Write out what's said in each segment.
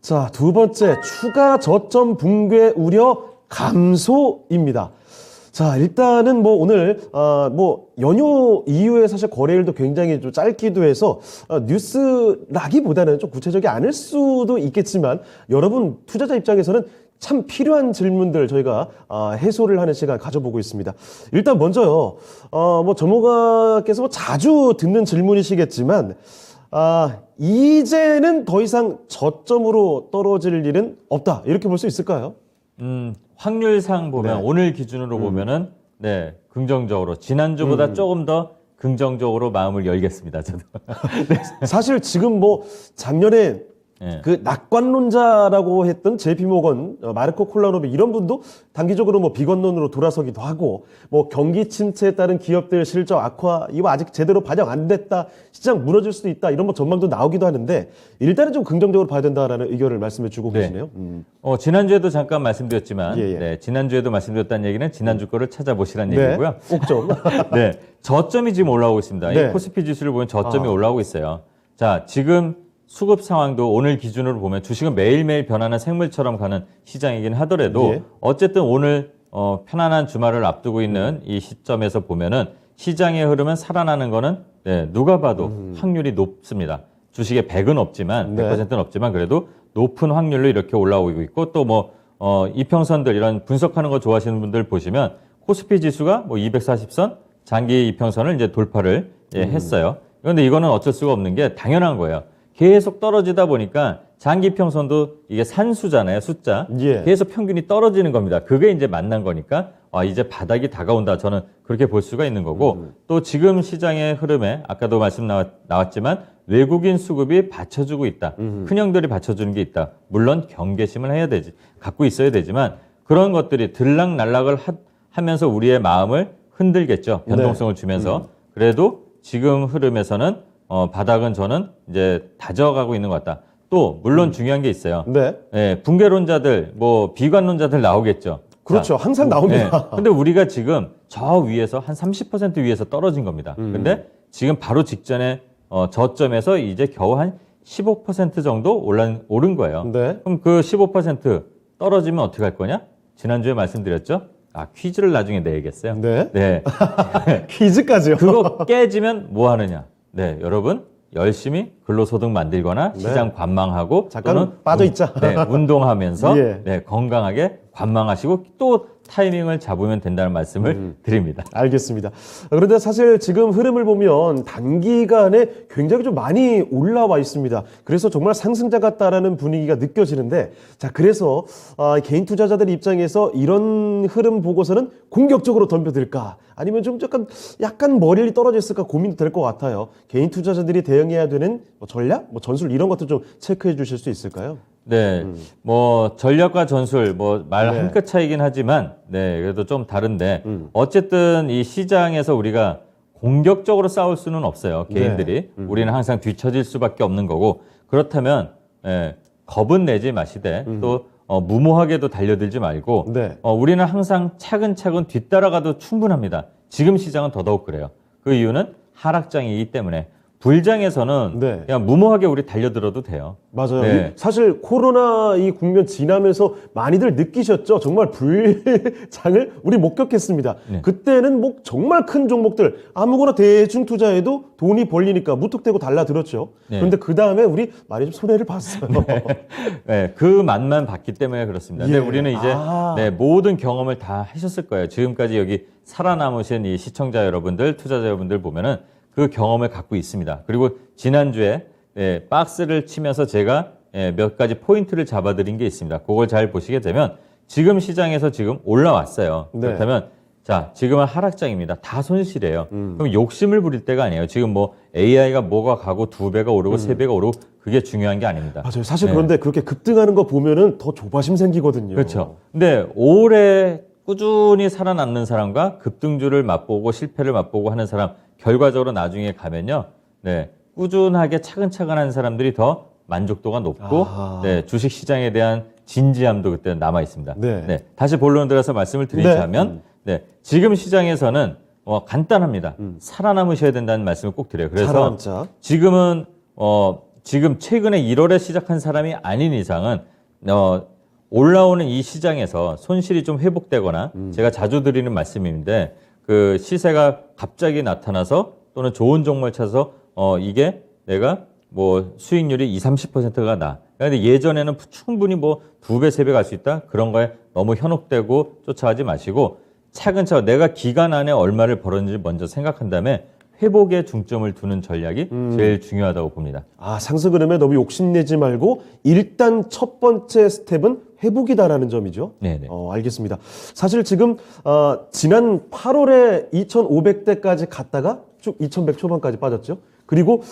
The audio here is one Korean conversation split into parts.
자, 두 번째, 추가 저점 붕괴 우려 감소입니다. 자, 일단은 뭐 오늘 연휴 이후에 사실 거래일도 굉장히 좀 짧기도 해서 뉴스라기보다는 좀 구체적이 않을 수도 있겠지만 여러분 투자자 입장에서는 참 필요한 질문들 저희가 해소를 하는 시간 가져보고 있습니다. 일단 먼저요, 전문가께서 자주 듣는 질문이시겠지만 이제는 더 이상 저점으로 떨어질 일은 없다, 이렇게 볼 수 있을까요? 확률상 보면 오늘 기준으로 보면은 긍정적으로 지난주보다 조금 더 긍정적으로 마음을 열겠습니다. 저도. 사실 지금 작년에 그 낙관론자라고 했던 JP 모건, 마르코 콜라노비 이런 분도 단기적으로 비건론으로 돌아서기도 하고, 경기 침체에 따른 기업들 실적 악화, 이거 아직 제대로 반영 안 됐다, 시장 무너질 수도 있다, 이런 전망도 나오기도 하는데 일단은 좀 긍정적으로 봐야 된다라는 의견을 말씀해 주고 계시네요. 지난주에도 잠깐 말씀드렸지만, 지난주에도 말씀드렸다는 얘기는 지난주 거를 찾아보시라는 얘기고요. 꼭 좀. 저점이 지금 올라오고 있습니다. 이 코스피 지수를 보면 저점이 올라오고 있어요. 자, 지금 수급 상황도 오늘 기준으로 보면 주식은 매일매일 변하는 생물처럼 가는 시장이긴 하더라도 어쨌든 오늘 편안한 주말을 앞두고 있는 이 시점에서 보면은 시장의 흐름은 살아나는 거는 누가 봐도 확률이 높습니다. 주식의 100은 없지만 100%는 없지만 그래도 높은 확률로 이렇게 올라오고 있고, 또 이평선들 이런 분석하는 거 좋아하시는 분들 보시면 코스피 지수가 240선 장기 이평선을 이제 돌파를 했어요. 그런데 이거는 어쩔 수가 없는 게 당연한 거예요. 계속 떨어지다 보니까 장기평선도 이게 산수잖아요, 숫자. 계속 평균이 떨어지는 겁니다. 그게 이제 만난 거니까 이제 바닥이 다가온다. 저는 그렇게 볼 수가 있는 거고, 또 지금 시장의 흐름에 아까도 말씀 나왔지만 외국인 수급이 받쳐주고 있다. 큰형들이 받쳐주는 게 있다. 물론 경계심을 해야 되지, 갖고 있어야 되지만 그런 것들이 들락날락을 하면서 우리의 마음을 흔들겠죠. 변동성을 주면서. 그래도 지금 흐름에서는 바닥은 저는 이제 다져가고 있는 것 같다. 또 물론 중요한 게 있어요. 붕괴론자들, 비관론자들 나오겠죠. 그렇죠. 항상 나옵니다. 근데 우리가 지금 저 위에서 한 30% 위에서 떨어진 겁니다. 근데 지금 바로 직전에 저점에서 이제 겨우 한 15% 정도 오른 거예요. 그럼 그 15% 떨어지면 어떻게 할 거냐? 지난주에 말씀드렸죠. 퀴즈를 나중에 내야겠어요. 퀴즈까지요? 그거 깨지면 뭐 하느냐? 여러분 열심히 근로소득 만들거나 시장 관망하고 잠깐 빠져있자. 운동하면서 건강하게 관망하시고 또 타이밍을 잡으면 된다는 말씀을 드립니다. 알겠습니다. 그런데 사실 지금 흐름을 보면 단기간에 굉장히 좀 많이 올라와 있습니다. 그래서 정말 상승자 같다라는 분위기가 느껴지는데, 자, 그래서 개인 투자자들 입장에서 이런 흐름 보고서는 공격적으로 덤벼들까? 아니면 좀 약간 머리를 떨어져 있을까 고민도 될 것 같아요. 개인 투자자들이 대응해야 되는 전략, 전술 이런 것도 좀 체크해 주실 수 있을까요? 전략과 전술, 말 한 끗 차이긴 하지만, 그래도 좀 다른데, 어쨌든 이 시장에서 우리가 공격적으로 싸울 수는 없어요. 개인들이. 우리는 항상 뒤처질 수밖에 없는 거고, 그렇다면, 겁은 내지 마시되, 또, 무모하게도 달려들지 말고, 우리는 항상 차근차근 뒤따라가도 충분합니다. 지금 시장은 더더욱 그래요. 그 이유는 하락장이기 때문에. 불장에서는 그냥 무모하게 우리 달려들어도 돼요. 맞아요. 사실 코로나 이 국면 지나면서 많이들 느끼셨죠? 정말 불장을 우리 목격했습니다. 그때는 정말 큰 종목들 아무거나 대충 투자해도 돈이 벌리니까 무턱대고 달라들었죠. 그런데 그 다음에 우리 많이 좀 손해를 봤어요. 그 맛만 봤기 때문에 그렇습니다. 근데 우리는 이제 모든 경험을 다 하셨을 거예요. 지금까지 여기 살아남으신 이 시청자 여러분들, 투자자 여러분들 보면은 그 경험을 갖고 있습니다. 그리고 지난주에 박스를 치면서 제가 몇 가지 포인트를 잡아드린 게 있습니다. 그걸 잘 보시게 되면 지금 시장에서 지금 올라왔어요. 그렇다면 자, 지금은 하락장입니다. 다 손실이에요. 그럼 욕심을 부릴 때가 아니에요. 지금 AI가 뭐가 가고 2배가 오르고 3배가 오르고 그게 중요한 게 아닙니다. 맞아요. 사실 그런데 그렇게 급등하는 거 보면은 더 조바심 생기거든요. 그렇죠. 근데 올해 꾸준히 살아남는 사람과 급등주를 맛보고 실패를 맛보고 하는 사람, 결과적으로 나중에 가면요, 꾸준하게 차근차근 하는 사람들이 더 만족도가 높고, 주식 시장에 대한 진지함도 그때 남아 있습니다. 다시 본론으로 들어서 말씀을 드리자면, 지금 시장에서는 간단합니다. 살아남으셔야 된다는 말씀을 꼭 드려요. 그래서 지금은 지금 최근에 1월에 시작한 사람이 아닌 이상은 올라오는 이 시장에서 손실이 좀 회복되거나 제가 자주 드리는 말씀인데 그 시세가 갑자기 나타나서 또는 좋은 종목을 찾아서 이게 내가 뭐 수익률이 20-30%가 나. 그런데 예전에는 충분히 뭐 2배, 3배 갈 수 있다? 그런 거에 너무 현혹되고 쫓아가지 마시고 차근차근 내가 기간 안에 얼마를 벌었는지 먼저 생각한 다음에 회복에 중점을 두는 전략이 제일 중요하다고 봅니다. 아, 상승 흐름에 너무 욕심내지 말고 일단 첫 번째 스텝은 회복이다라는 점이죠. 네네. 알겠습니다. 사실 지금 지난 8월에 2,500대까지 갔다가 쭉 2,100 초반까지 빠졌죠. 그리고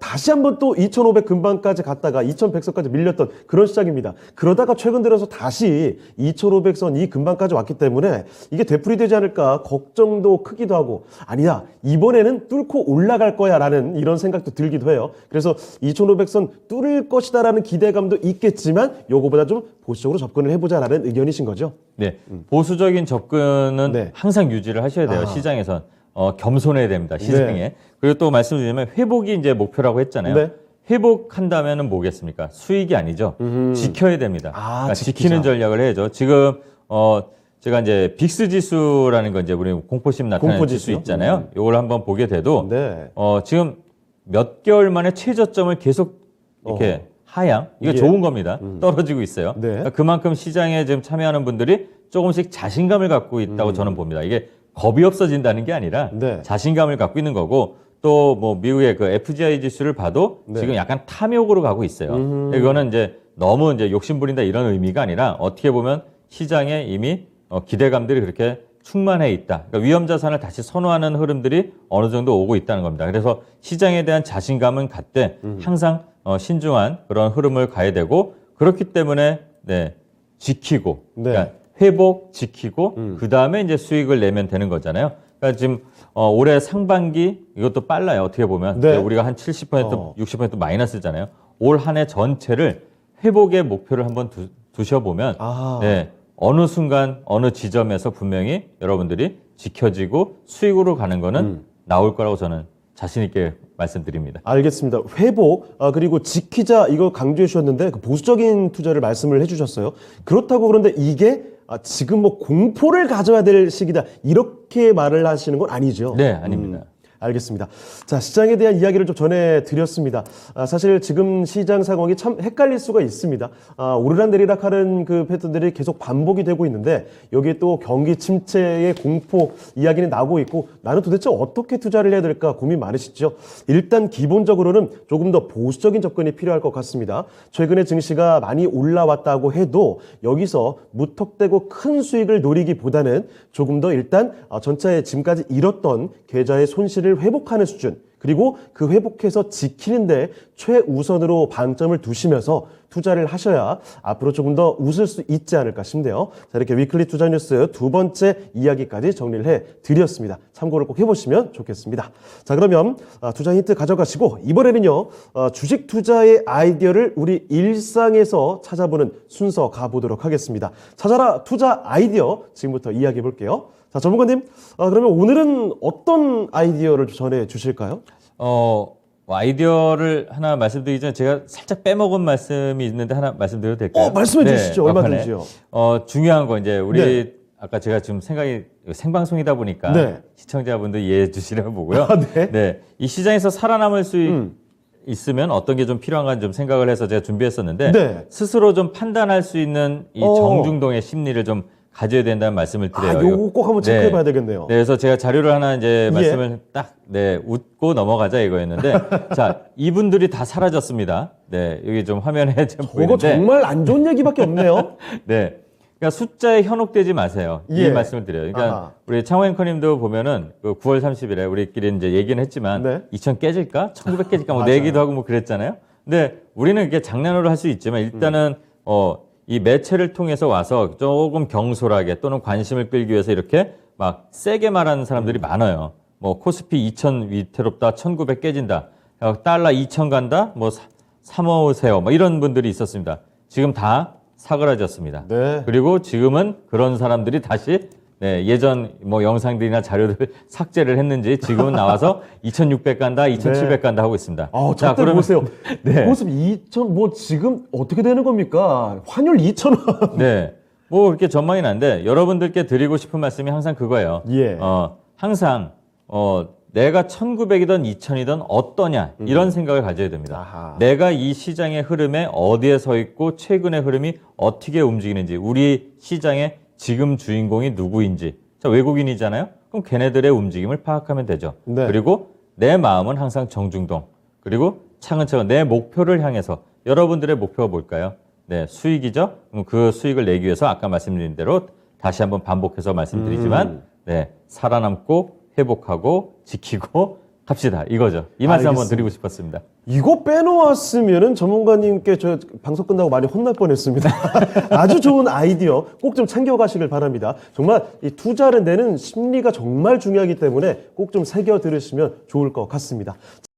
다시 한번 또 2,500 근방까지 갔다가 2,100선까지 밀렸던 그런 시작입니다. 그러다가 최근 들어서 다시 2,500선 이 근방까지 왔기 때문에 이게 되풀이되지 않을까 걱정도 크기도 하고 아니야 이번에는 뚫고 올라갈 거야 라는 이런 생각도 들기도 해요. 그래서 2,500선 뚫을 것이다 라는 기대감도 있겠지만 요거보다 좀 보수적으로 접근을 해보자 라는 의견이신 거죠? 네. 보수적인 접근은 네. 항상 유지를 하셔야 돼요. 시장에선. 겸손해야 됩니다. 시장에. 네. 그리고 또 말씀드리면 회복이 이제 목표라고 했잖아요. 네. 회복한다면은 뭐겠습니까? 수익이 아니죠. 지켜야 됩니다. 그러니까 지키자. 지키는 전략을 해야죠. 지금 제가 이제 빅스 지수라는 거 이제 우리 공포심 나타내는 공포 지수 지수요? 있잖아요. 이걸 한번 보게 돼도 네. 지금 몇 개월 만에 최저점을 계속 이렇게 하향. 이거 예. 좋은 겁니다. 떨어지고 있어요. 네. 그러니까 그만큼 시장에 지금 참여하는 분들이 조금씩 자신감을 갖고 있다고 저는 봅니다. 이게 겁이 없어진다는 게 아니라 네. 자신감을 갖고 있는 거고 또 뭐 미국의 그 FGI 지수를 봐도 네. 지금 약간 탐욕으로 가고 있어요. 이거는 이제 너무 이제 욕심부린다 이런 의미가 아니라 어떻게 보면 시장에 이미 기대감들이 그렇게 충만해 있다. 그러니까 위험 자산을 다시 선호하는 흐름들이 어느 정도 오고 있다는 겁니다. 그래서 시장에 대한 자신감은 갖되 항상 신중한 그런 흐름을 가야 되고 그렇기 때문에 네, 지키고 네. 그러니까 회복 지키고 그 다음에 이제 수익을 내면 되는 거잖아요. 그러니까 지금 올해 상반기 이것도 빨라요. 어떻게 보면 네. 우리가 한 70% 60% 마이너스잖아요. 올 한 해 전체를 회복의 목표를 한번 두셔보면 아. 네, 어느 순간 어느 지점에서 분명히 여러분들이 지켜지고 수익으로 가는 거는 나올 거라고 저는 자신 있게 말씀드립니다. 알겠습니다. 회복 그리고 지키자 이거 강조해 주셨는데 그 보수적인 투자를 말씀을 해주셨어요. 그렇다고 그런데 이게 지금 뭐 공포를 가져야 될 시기다 이렇게 말을 하시는 건 아니죠? 네, 아닙니다. 알겠습니다. 자, 시장에 대한 이야기를 좀 전해드렸습니다. 사실 지금 시장 상황이 참 헷갈릴 수가 있습니다. 오르락내리락 하는 그 패턴들이 계속 반복이 되고 있는데 여기에 또 경기 침체의 공포 이야기는 나오고 있고 나는 도대체 어떻게 투자를 해야 될까 고민 많으시죠? 일단 기본적으로는 조금 더 보수적인 접근이 필요할 것 같습니다. 최근에 증시가 많이 올라왔다고 해도 여기서 무턱대고 큰 수익을 노리기보다는 조금 더 일단 전체 지금까지 잃었던 계좌의 손실을 회복하는 수준 그리고 그 회복해서 지키는데 최우선으로 방점을 두시면서 투자를 하셔야 앞으로 조금 더 웃을 수 있지 않을까 싶네요. 자, 이렇게 위클리 투자 뉴스 두 번째 이야기까지 정리를 해드렸습니다. 참고를 꼭 해보시면 좋겠습니다. 자, 그러면 투자 힌트 가져가시고 이번에는요 주식 투자의 아이디어를 우리 일상에서 찾아보는 순서 가보도록 하겠습니다. 찾아라 투자 아이디어 지금부터 이야기해 볼게요. 자, 전문가님, 그러면 오늘은 어떤 아이디어를 전해 주실까요? 아이디어를 하나 말씀드리기 전에 제가 살짝 빼먹은 말씀이 있는데 하나 말씀드려도 될까요? 말씀해 주시죠. 막판에. 얼마든지요. 중요한 거 이제 우리 네. 아까 제가 지금 생각이 생방송이다 보니까 네. 시청자분들 이해해 주시려고 보고요. 네. 이 시장에서 살아남을 수 있으면 어떤 게 좀 필요한가 좀 생각을 해서 제가 준비했었는데 네. 스스로 좀 판단할 수 있는 이 정중동의 심리를 좀 가져야 된다는 말씀을 드려요. 요거 꼭 한번 체크해 봐야 되겠네요. 네, 그래서 제가 자료를 하나 이제 말씀을 딱, 웃고 넘어가자 이거였는데, 자, 이분들이 다 사라졌습니다. 네, 여기 좀 화면에 좀 저거 보이는데. 정말 안 좋은 얘기밖에 없네요. 네. 그러니까 숫자에 현혹되지 마세요. 이 말씀을 드려요. 그러니까 아하. 우리 창호 앵커님도 보면은 그 9월 30일에 우리끼리 이제 얘기는 했지만, 네. 2000 깨질까? 1900 깨질까? 뭐 맞아요. 내기도 하고 뭐 그랬잖아요. 근데 우리는 이게 장난으로 할 수 있지만 일단은, 이 매체를 통해서 와서 조금 경솔하게 또는 관심을 끌기 위해서 이렇게 막 세게 말하는 사람들이 많아요. 뭐 코스피 2000 위태롭다, 1900 깨진다, 달러 2000 간다, 뭐 사모으세요, 뭐 이런 분들이 있었습니다. 지금 다 사그라졌습니다. 네. 그리고 지금은 그런 사람들이 다시 네, 예전 뭐 영상들이나 자료들 삭제를 했는지 지금은 나와서 2,600 간다, 2,700 간다 하고 있습니다. 저때 보세요. 네. 모습 2,000, 뭐 지금 어떻게 되는 겁니까? 환율 2,000원. 네. 뭐 이렇게 전망이 난데 여러분들께 드리고 싶은 말씀이 항상 그거예요. 예. 항상 내가 1,900이든 2,000이든 어떠냐 이런 생각을 가져야 됩니다. 아하. 내가 이 시장의 흐름에 어디에 서 있고 최근의 흐름이 어떻게 움직이는지 우리 시장의 지금 주인공이 누구인지 자, 외국인이잖아요. 그럼 걔네들의 움직임을 파악하면 되죠. 네. 그리고 내 마음은 항상 정중동 그리고 차근차근 내 목표를 향해서 여러분들의 목표가 뭘까요? 네, 수익이죠. 그럼 그 수익을 내기 위해서 아까 말씀드린 대로 다시 한번 반복해서 말씀드리지만 네, 살아남고 회복하고 지키고 갑시다 이거죠. 이 말씀 한번 드리고 싶었습니다. 이거 빼놓았으면은 전문가님께 저 방송 끝나고 많이 혼날 뻔했습니다. 아주 좋은 아이디어 꼭 좀 챙겨가시길 바랍니다. 정말 이 투자를 내는 심리가 정말 중요하기 때문에 꼭 좀 새겨 들으시면 좋을 것 같습니다.